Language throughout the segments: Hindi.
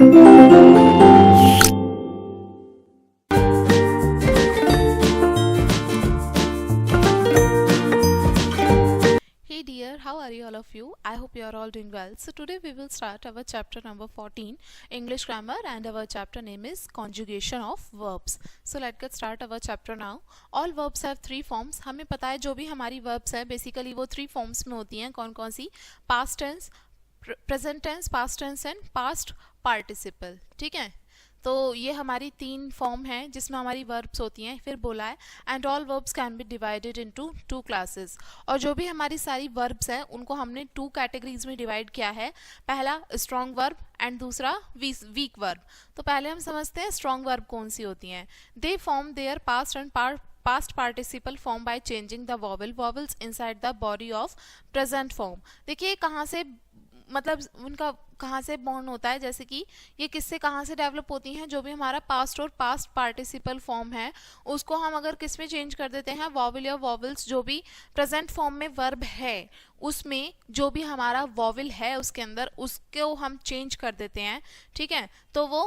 Hey dear, how are you all of you? I hope you are all doing well. So today we will start our chapter number 14, English grammar, and our chapter name is conjugation of verbs. So let's get start our chapter now. All verbs have three forms. हमें पता है जो भी हमारी verbs है basically वो three forms में होती हैं. कौन कौन सी? Past tense, present tense, past tense and past participle. ठीक है, तो ये हमारी तीन फॉर्म है जिसमें हमारी वर्ब्स होती हैं. फिर बोला है and all verbs can be divided into two classes. और जो भी हमारी सारी वर्ब्स हैं उनको हमने टू कैटेगरीज में डिवाइड किया है. पहला स्ट्रॉन्ग वर्ब एंड दूसरा वीक वर्ब. तो पहले हम समझते हैं स्ट्रॉन्ग वर्ब कौन सी होती हैं. दे form their past and past participle form by changing the vowels inside the body of present form. देखिए कहाँ से मतलब उनका कहाँ से बॉन्ड होता है. जैसे कि ये किससे कहाँ से डेवलप होती हैं. जो भी हमारा पास्ट और पास्ट पार्टिसिपल फॉर्म है उसको हम अगर किस में चेंज कर देते हैं, वॉवल या वॉवल्स जो भी प्रेजेंट फॉर्म में वर्ब है उसमें जो भी हमारा वॉवल है उसके अंदर उसको हम चेंज कर देते हैं. ठीक है, तो वो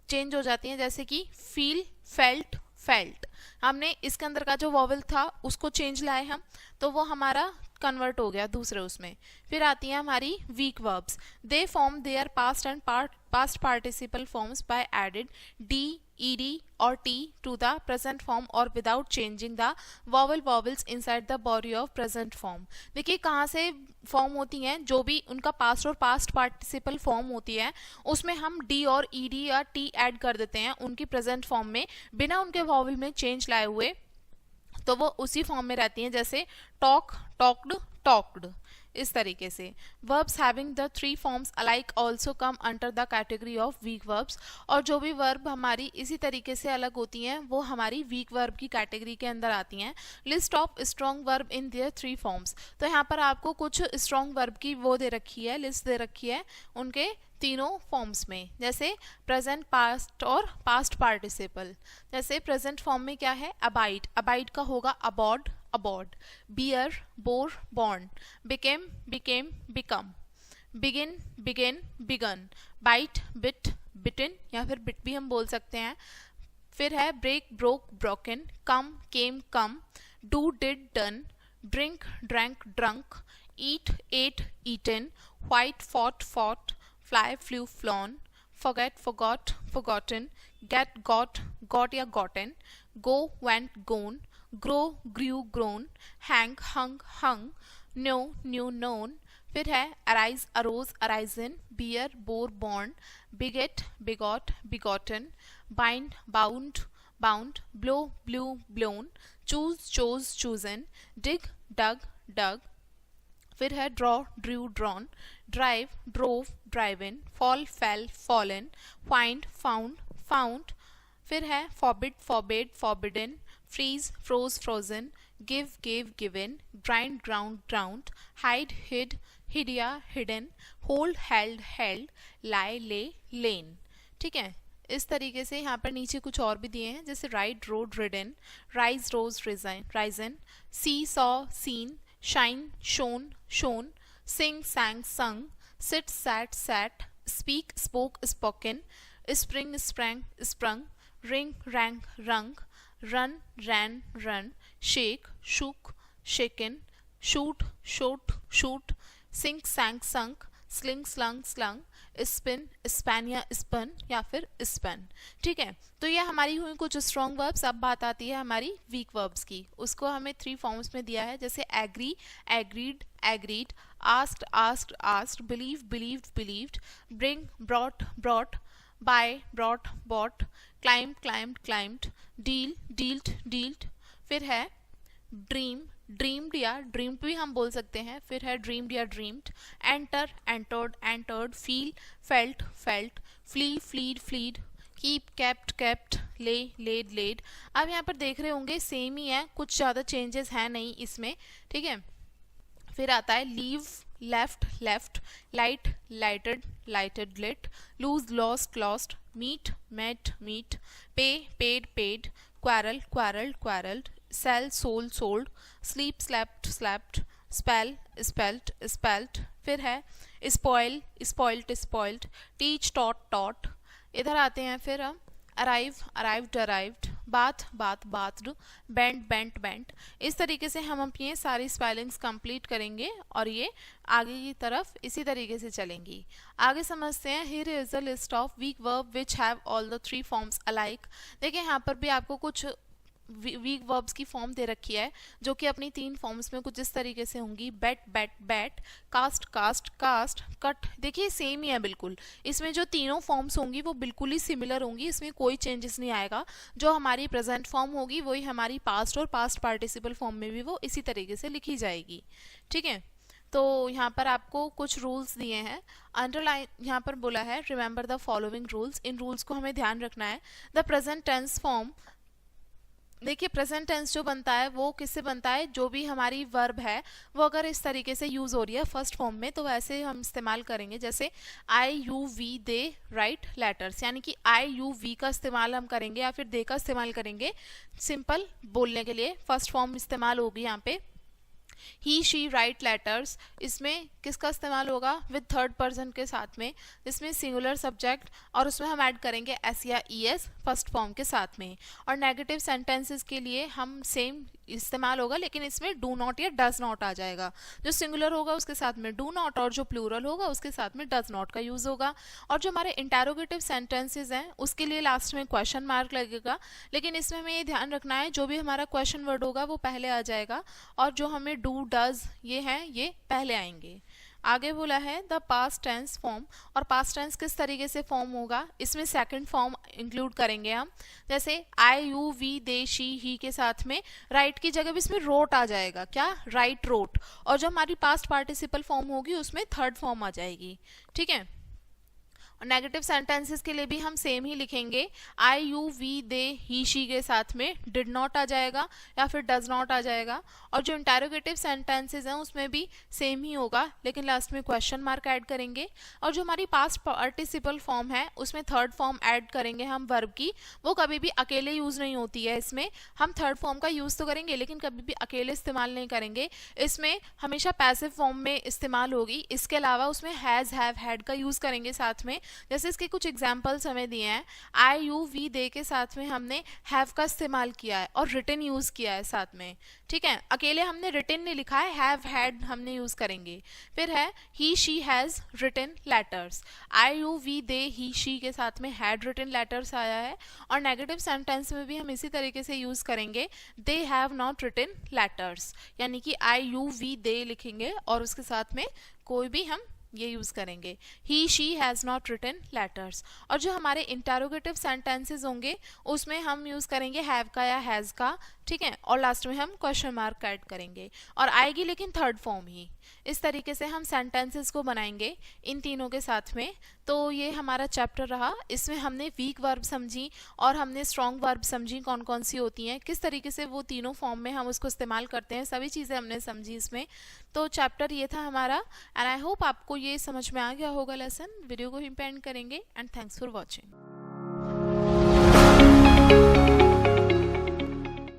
चेंज हो जाती हैं. जैसे कि फील, फेल्ट, फेल्ट, हमने इसके अंदर का जो वॉवल था उसको चेंज लाए हम, तो वो हमारा कन्वर्ट हो गया दूसरे उसमें. फिर आती है हमारी weak verbs. They form their past and past participle forms by added D, ed और t to the present form और without changing the vowels inside the body of present form. देखिए कहाँ से फॉर्म होती हैं. जो भी उनका पास्ट और पास्ट पार्टिसिपल फॉर्म होती है उसमें हम d और ed या t ऐड कर देते हैं उनकी प्रेजेंट फॉर्म में बिना उनके वॉवल में चेंज लाए हुए, तो वो उसी फॉर्म में रहती हैं. जैसे टॉक, टॉक्ड, टॉक्ड, इस तरीके से. verbs having the three forms alike also come under the category of weak verbs. और जो भी verb हमारी इसी तरीके से अलग होती हैं वो हमारी weak verb की कैटेगरी के अंदर आती हैं. list of strong verb in their three forms. तो यहाँ पर आपको कुछ strong verb की वो दे रखी है, लिस्ट दे रखी है उनके तीनों फॉर्म्स में. जैसे प्रेजेंट, पास्ट और पास्ट पार्टिसिपल. जैसे प्रेजेंट फॉर्म में क्या है, अबाइड, अबाइड का होगा abode, abode. Bear, bore, borne. Became, became, become. Begin, begin, began. Bite, bit, bitten या फिर बिट भी हम बोल सकते हैं. फिर है break, broke, broken. Come, came, come. Do, did, done. Drink, drank, drunk. Eat, ate, eaten. Fight, fought, fought. fly, flew, flown. Forget, forgot, forgotten. Get, got या gotten. Go, went, gone. Grow, grew, grown. Hang, hung, hung. Know, knew, known. फिर है arise, arose, arisen. Bear, bore, born. Beget, begot, begotten. Bind, bound, bound. Blow, blew, blown. Choose, chose, chosen. Dig, dug, dug. फिर है draw, drew, drawn. Drive, drove, driven. Fall, fell, fallen. Find, found, found. फिर है forbid, forbade, forbidden. Freeze, froze, frozen. Give, gave, given. Grind, ground, ground. Hide, hid, हिडिया, hidden. Hold, held, held. Lie, lay, lain. ठीक है, इस तरीके से यहाँ पर नीचे कुछ और भी दिए हैं. जैसे ride, rode, ridden. Rise, rose, risen. See, saw, seen. shine, shone, shown. Sing, sang, sung. Sit, sat, sat. Speak, spoke, spoken. Spring, sprang, sprung. Ring, rang, rung. Run, ran, run. Shake, shook, shaken. Shoot, shot, shoot. Sink, sank, sunk. Sling, slung, slung. Spin, span या स्पन या फिर स्पन. ठीक है, तो ये हमारी हुई कुछ स्ट्रॉन्ग वर्ब्स. अब बात आती है हमारी वीक वर्ब्स की. उसको हमें थ्री फॉर्म्स में दिया है. जैसे agree, agreed, agreed. Asked, asked, asked. Believe, believed, believed. Bring, brought, brought. Buy, brought, bought. Climb, climbed, climbed. Deal, dealt, dealt. फिर है ड्रीम, ड्रीम्ड या ड्रीम्ड भी हम बोल सकते हैं. फिर है ड्रीम्ड या dreamed. Enter, entered, entered. Feel, felt, felt. Flee, fled, fled. Keep, kept, kept. Lay, laid, laid. अब यहाँ पर देख रहे होंगे सेम ही है, कुछ ज़्यादा चेंजेस हैं नहीं इसमें. ठीक है, फिर आता है leave, left, left. Light, lighted, lighted, lit. Lose, lost, lost. Meet, met, meet. Pay, paid, paid. Quarrel, quarrelled, quarrelled. Sell, sold, sold. Sleep, slept, slept. Spell, spelt, spelt. फिर है spoil, spoiled, spoiled, teach, taught, taught. इधर आते हैं फिर हम arrive, arrived, arrived, bath, bath, bathed, bent, bent, bent. इस तरीके से हम अपनी सारी स्पेलिंग्स कंप्लीट करेंगे और ये आगे की तरफ इसी तरीके से चलेंगी। आगे समझते हैं, here is a list of weak verb which have all the 3 forms alike. देखिए यहाँ पर भी आपको कुछ वीक वर्ब्स की फॉर्म दे रखी है जो कि अपनी 3 फॉर्म्स में कुछ इस तरीके से होंगी, bet, bat, bat, cast, cast, cast, cut. देखिए सेम ही है बिल्कुल, इसमें जो तीनों फॉर्म्स होंगी वो बिल्कुल ही सिमिलर होंगी, इसमें कोई चेंजेस नहीं आएगा। जो हमारी प्रेजेंट फॉर्म होगी वही हमारी पास्ट और पास्ट पार्टिसिपल फॉर्म में भी वो इसी तरीके से लिखी जाएगी। ठीक है, तो यहाँ पर आपको कुछ रूल्स दिए हैं। अंडरलाइन यहाँ पर बोला है remember the following rules. In rules को हमें ध्यान रखना है। द प्रेजेंट टेंस फॉर्म, देखिए प्रेजेंट टेंस जो बनता है वो किससे बनता है, जो भी हमारी वर्ब है वो अगर इस तरीके से यूज हो रही है फर्स्ट फॉर्म में तो वैसे हम इस्तेमाल करेंगे, जैसे I you we they write letters, यानी कि आई यू वी का इस्तेमाल हम करेंगे या फिर दे का इस्तेमाल करेंगे सिंपल बोलने के लिए। फर्स्ट फॉर्म इस्तेमाल होगी यहाँ पे। ही शी राइट लेटर्स, इसमें किसका इस्तेमाल होगा, विद थर्ड पर्सन के साथ में, इसमें सिंगुलर सब्जेक्ट और उसमें हम ऐड करेंगे एस या ई एस फर्स्ट फॉर्म के साथ में। और नेगेटिव सेंटेंसेस के लिए हम सेम इस्तेमाल होगा लेकिन इसमें डू नॉट या डज नॉट आ जाएगा। जो सिंगुलर होगा उसके साथ में डू नॉट और जो प्लूरल होगा उसके साथ में डज नॉट का यूज होगा। और जो हमारे इंटेरोगेटिव सेंटेंसेस हैं उसके लिए लास्ट में क्वेश्चन मार्क लगेगा, लेकिन इसमें हमें ये ध्यान रखना है जो भी हमारा क्वेश्चन वर्ड होगा वो पहले आ जाएगा और जो हमें डू, डज ये हैं ये पहले आएंगे। आगे बोला है द पास्ट टेंस फॉर्म, और पास्ट टेंस किस तरीके से फॉर्म होगा, इसमें सेकंड फॉर्म इंक्लूड करेंगे हम। जैसे I you we they she he के साथ में राइट की जगह भी इसमें रोट आ जाएगा, क्या, राइट रोट। और जो हमारी पास्ट पार्टिसिपल फॉर्म होगी उसमें थर्ड फॉर्म आ जाएगी। ठीक है, और नेगेटिव सेंटेंसेस के लिए भी हम सेम ही लिखेंगे, I you we they he she के साथ में डिड नॉट आ जाएगा या फिर डज नॉट आ जाएगा। और जो इंटेरोगेटिव सेंटेंसेस हैं उसमें भी सेम ही होगा लेकिन लास्ट में क्वेश्चन मार्क ऐड करेंगे। और जो हमारी पास्ट पार्टिसिपल फॉर्म है उसमें थर्ड फॉर्म ऐड करेंगे हम वर्ब की, वो कभी भी अकेले यूज नहीं होती है। इसमें हम थर्ड फॉर्म का यूज तो करेंगे लेकिन कभी भी अकेले इस्तेमाल नहीं करेंगे, इसमें हमेशा पैसिव फॉर्म में इस्तेमाल होगी। इसके अलावा उसमें हैज, हैव, हैड का यूज करेंगे साथ में। जैसे इसके कुछ एग्जाम्पल्स हमें दिए हैं, आई यू वी दे के साथ में हमने हैव का इस्तेमाल किया है और रिटन यूज किया है साथ में। ठीक है, अकेले हमने रिटन नहीं लिखा है, हैव, हैड हमने यूज करेंगे। फिर है he she has written letters, I you we they he she के साथ में हैड रिटन लेटर्स आया है। और नेगेटिव सेंटेंस में भी हम इसी तरीके से यूज करेंगे, they have not written letters, यानी कि आई यू वी दे लिखेंगे और उसके साथ में कोई भी हम ये यूज करेंगे, he she has not written letters. और जो हमारे इंटेरोगेटिव सेंटेंसेस होंगे उसमें हम यूज करेंगे हैव का या हैज का। ठीक है, और लास्ट में हम क्वेश्चन मार्क ऐड करेंगे और आएगी लेकिन थर्ड फॉर्म ही। इस तरीके से हम सेंटेंसेस को बनाएंगे इन तीनों के साथ में। तो ये हमारा चैप्टर रहा, इसमें हमने वीक वर्ब समझी और हमने स्ट्रॉन्ग वर्ब समझी कौन कौन सी होती हैं, किस तरीके से वो तीनों फॉर्म में हम उसको इस्तेमाल करते हैं, सभी चीज़ें हमने समझी इसमें। तो चैप्टर ये था हमारा एंड आई होप आपको ये समझ में आ गया होगा लेसन। वीडियो को ही पेंड करेंगे एंड थैंक्स फॉर वॉचिंग।